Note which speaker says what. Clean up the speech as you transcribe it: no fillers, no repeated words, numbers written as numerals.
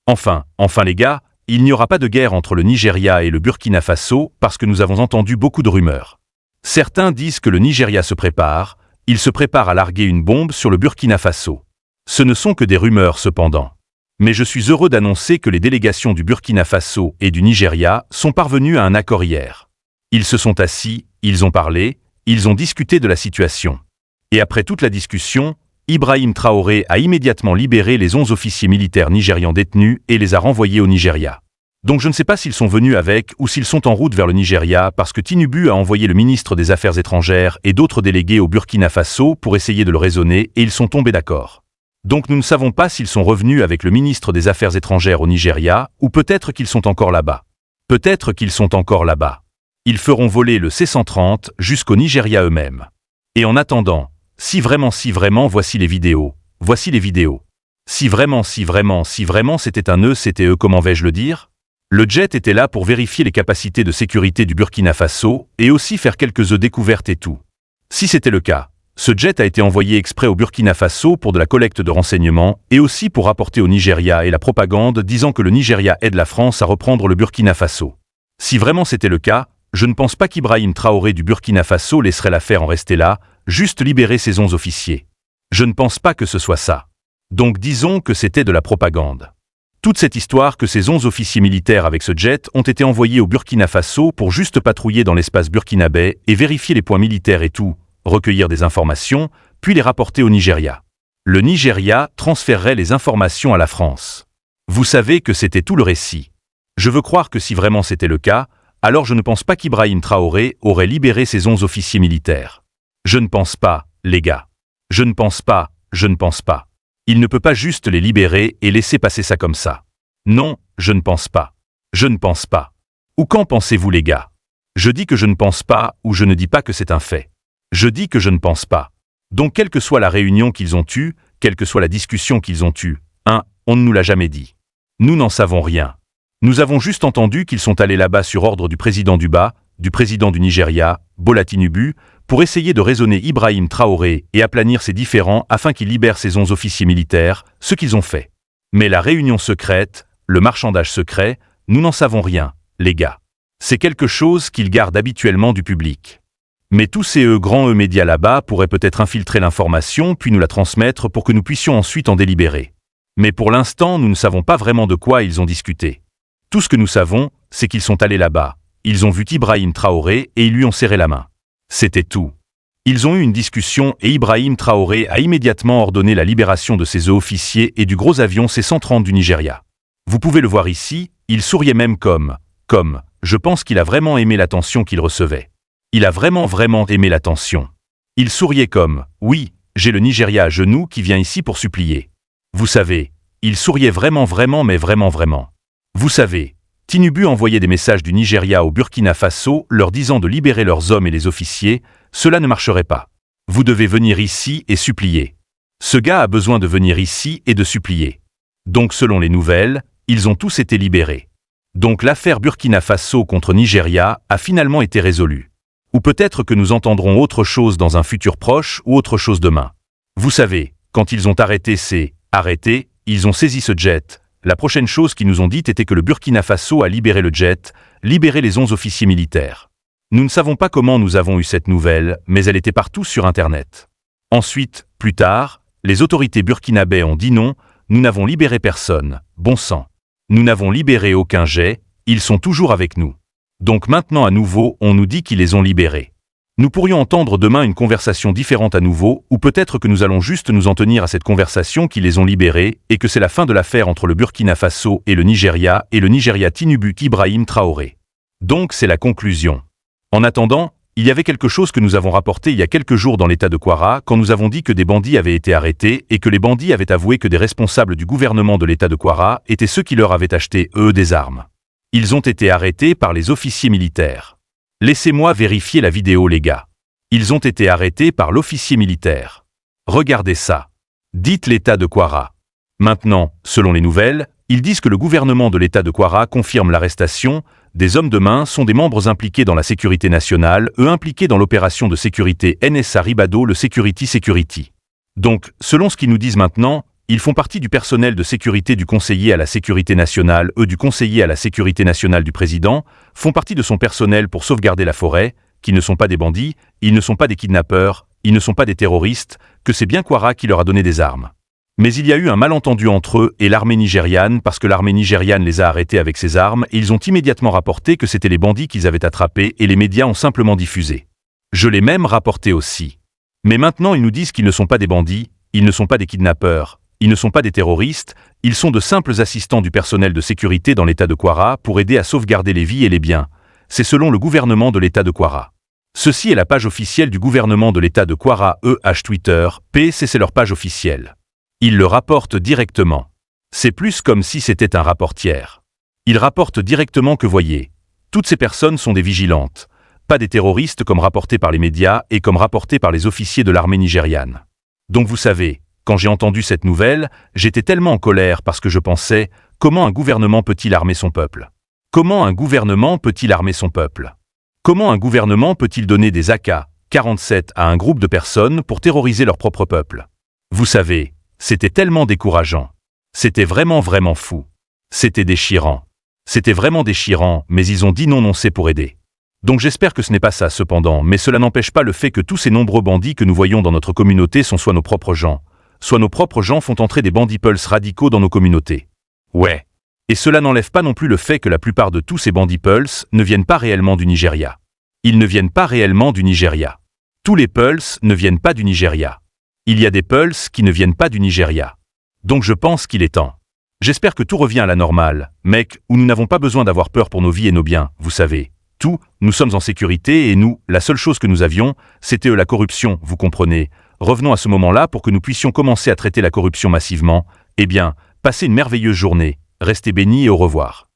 Speaker 1: Enfin les gars, il n'y aura pas de guerre entre le Nigeria et le Burkina Faso parce que nous avons entendu beaucoup de rumeurs. Certains disent que le Nigeria se prépare, il se prépare à larguer une bombe sur le Burkina Faso. Ce ne sont que des rumeurs cependant. Mais je suis heureux d'annoncer que les délégations du Burkina Faso et du Nigeria sont parvenues à un accord hier. Ils se sont assis, ils ont parlé, ils ont discuté de la situation. Et après toute la discussion, Ibrahim Traoré a immédiatement libéré les 11 officiers militaires nigérians détenus et les a renvoyés au Nigeria. Donc je ne sais pas s'ils sont venus avec ou s'ils sont en route vers le Nigeria parce que Tinubu a envoyé le ministre des Affaires étrangères et d'autres délégués au Burkina Faso pour essayer de le raisonner et ils sont tombés d'accord. Donc nous ne savons pas s'ils sont revenus avec le ministre des Affaires étrangères au Nigeria ou peut-être qu'ils sont encore là-bas. Peut-être qu'ils sont encore là-bas. Ils feront voler le C-130 jusqu'au Nigeria eux-mêmes. Et en attendant, si vraiment, voici les vidéos. Voici les vidéos. Si vraiment c'était un eux, c'était eux, comment vais-je le dire? Le jet était là pour vérifier les capacités de sécurité du Burkina Faso et aussi faire quelques œufs découvertes et tout. Si c'était le cas, ce jet a été envoyé exprès au Burkina Faso pour de la collecte de renseignements et aussi pour rapporter au Nigeria et la propagande disant que le Nigeria aide la France à reprendre le Burkina Faso. Si vraiment c'était le cas, je ne pense pas qu'Ibrahim Traoré du Burkina Faso laisserait l'affaire en rester là, juste libérer ses 11 officiers. Je ne pense pas que ce soit ça. Donc disons que c'était de la propagande. Toute cette histoire que ces 11 officiers militaires avec ce jet ont été envoyés au Burkina Faso pour juste patrouiller dans l'espace burkinabé et vérifier les points militaires et tout, recueillir des informations, puis les rapporter au Nigeria. Le Nigeria transférerait les informations à la France. Vous savez que c'était tout le récit. Je veux croire que si vraiment c'était le cas, alors je ne pense pas qu'Ibrahim Traoré aurait libéré ces 11 officiers militaires. Je ne pense pas, les gars. Je ne pense pas. Il ne peut pas juste les libérer et laisser passer ça comme ça. Non, je ne pense pas. Ou qu'en pensez-vous les gars? Je dis que je ne pense pas ou je ne dis pas que c'est un fait. Je dis que je ne pense pas. Donc quelle que soit la réunion qu'ils ont eue, quelle que soit la discussion qu'ils ont eue, on ne nous l'a jamais dit. Nous n'en savons rien. Nous avons juste entendu qu'ils sont allés là-bas sur ordre du président du président du Nigeria, Bola Tinubu, pour essayer de raisonner Ibrahim Traoré et aplanir ses différends afin qu'il libère ses 11 officiers militaires, ce qu'ils ont fait. Mais la réunion secrète, le marchandage secret, nous n'en savons rien, les gars. C'est quelque chose qu'ils gardent habituellement du public. Mais tous ces grands médias là-bas pourraient peut-être infiltrer l'information puis nous la transmettre pour que nous puissions ensuite en délibérer. Mais pour l'instant, nous ne savons pas vraiment de quoi ils ont discuté. Tout ce que nous savons, c'est qu'ils sont allés là-bas. Ils ont vu Ibrahim Traoré et ils lui ont serré la main. C'était tout. Ils ont eu une discussion et Ibrahim Traoré a immédiatement ordonné la libération de ses officiers et du gros avion C-130 du Nigeria. Vous pouvez le voir ici, il souriait même comme, je pense qu'il a vraiment aimé l'attention qu'il recevait. Il a vraiment aimé l'attention. Il souriait comme, oui, j'ai le Nigeria à genoux qui vient ici pour supplier. Vous savez, il souriait vraiment. Vous savez, Tinubu envoyait des messages du Nigeria au Burkina Faso leur disant de libérer leurs hommes et les officiers, cela ne marcherait pas. Vous devez venir ici et supplier. Ce gars a besoin de venir ici et de supplier. Donc selon les nouvelles, ils ont tous été libérés. Donc l'affaire Burkina Faso contre Nigeria a finalement été résolue. Ou peut-être que nous entendrons autre chose dans un futur proche ou autre chose demain. Vous savez, quand ils ont arrêté ils ont saisi ce jet. La prochaine chose qu'ils nous ont dite était que le Burkina Faso a libéré le jet, libéré les 11 officiers militaires. Nous ne savons pas comment nous avons eu cette nouvelle, mais elle était partout sur Internet. Ensuite, plus tard, les autorités burkinabè ont dit non, nous n'avons libéré personne, bon sang. Nous n'avons libéré aucun jet, ils sont toujours avec nous. Donc maintenant à nouveau, on nous dit qu'ils les ont libérés. Nous pourrions entendre demain une conversation différente à nouveau, ou peut-être que nous allons juste nous en tenir à cette conversation qu'ils les ont libérés, et que c'est la fin de l'affaire entre le Burkina Faso et le Nigeria Tinubu Ibrahim Traoré. Donc c'est la conclusion. En attendant, il y avait quelque chose que nous avons rapporté il y a quelques jours dans l'état de Kwara quand nous avons dit que des bandits avaient été arrêtés et que les bandits avaient avoué que des responsables du gouvernement de l'état de Kwara étaient ceux qui leur avaient acheté, des armes. Ils ont été arrêtés par les officiers militaires. Laissez-moi vérifier la vidéo les gars. Ils ont été arrêtés par l'officier militaire. Regardez ça. Dites l'état de Kwara. Maintenant, selon les nouvelles, ils disent que le gouvernement de l'état de Kwara confirme l'arrestation, des hommes de main sont des membres impliqués dans la sécurité nationale, impliqués dans l'opération de sécurité NSA Ribado le Security. Donc, selon ce qu'ils nous disent maintenant, Ils font partie du personnel de sécurité du conseiller à la sécurité nationale, du conseiller à la sécurité nationale du président, font partie de son personnel pour sauvegarder la forêt, qui ne sont pas des bandits, ils ne sont pas des kidnappeurs, ils ne sont pas des terroristes, que c'est bien Ouattara qui leur a donné des armes. Mais il y a eu un malentendu entre eux et l'armée nigériane parce que l'armée nigériane les a arrêtés avec ses armes et ils ont immédiatement rapporté que c'était les bandits qu'ils avaient attrapés et les médias ont simplement diffusé. Je l'ai même rapporté aussi. Mais maintenant ils nous disent qu'ils ne sont pas des bandits, ils ne sont pas des kidnappeurs, ils ne sont pas des terroristes, ils sont de simples assistants du personnel de sécurité dans l'état de Kwara pour aider à sauvegarder les vies et les biens. C'est selon le gouvernement de l'état de Kwara. Ceci est la page officielle du gouvernement de l'état de Kwara Twitter, c'est leur page officielle. Ils le rapportent directement. C'est plus comme si c'était un rapport tiers. Ils rapportent directement que voyez, toutes ces personnes sont des vigilantes, pas des terroristes comme rapporté par les médias et comme rapporté par les officiers de l'armée nigériane. Donc vous savez, quand j'ai entendu cette nouvelle, j'étais tellement en colère parce que je pensais, comment un gouvernement peut-il armer son peuple? Comment un gouvernement peut-il armer son peuple? Comment un gouvernement peut-il donner des AK-47 à un groupe de personnes pour terroriser leur propre peuple? Vous savez, c'était tellement décourageant. C'était vraiment fou. C'était déchirant. C'était vraiment déchirant, mais ils ont dit non, c'est pour aider. Donc j'espère que ce n'est pas ça cependant, mais cela n'empêche pas le fait que tous ces nombreux bandits que nous voyons dans notre communauté sont soit nos propres gens, soit nos propres gens font entrer des bandits pulse radicaux dans nos communautés. Ouais. Et cela n'enlève pas non plus le fait que la plupart de tous ces bandits pulse ne viennent pas réellement du Nigeria. Ils ne viennent pas réellement du Nigeria. Tous les pulse ne viennent pas du Nigeria. Il y a des pulse qui ne viennent pas du Nigeria. Donc je pense qu'il est temps. J'espère que tout revient à la normale, mec, où nous n'avons pas besoin d'avoir peur pour nos vies et nos biens, vous savez. Tout, nous sommes en sécurité et nous, la seule chose que nous avions, c'était la corruption, vous comprenez. Revenons à ce moment-là pour que nous puissions commencer à traiter la corruption massivement. Eh bien, passez une merveilleuse journée. Restez bénis et au revoir.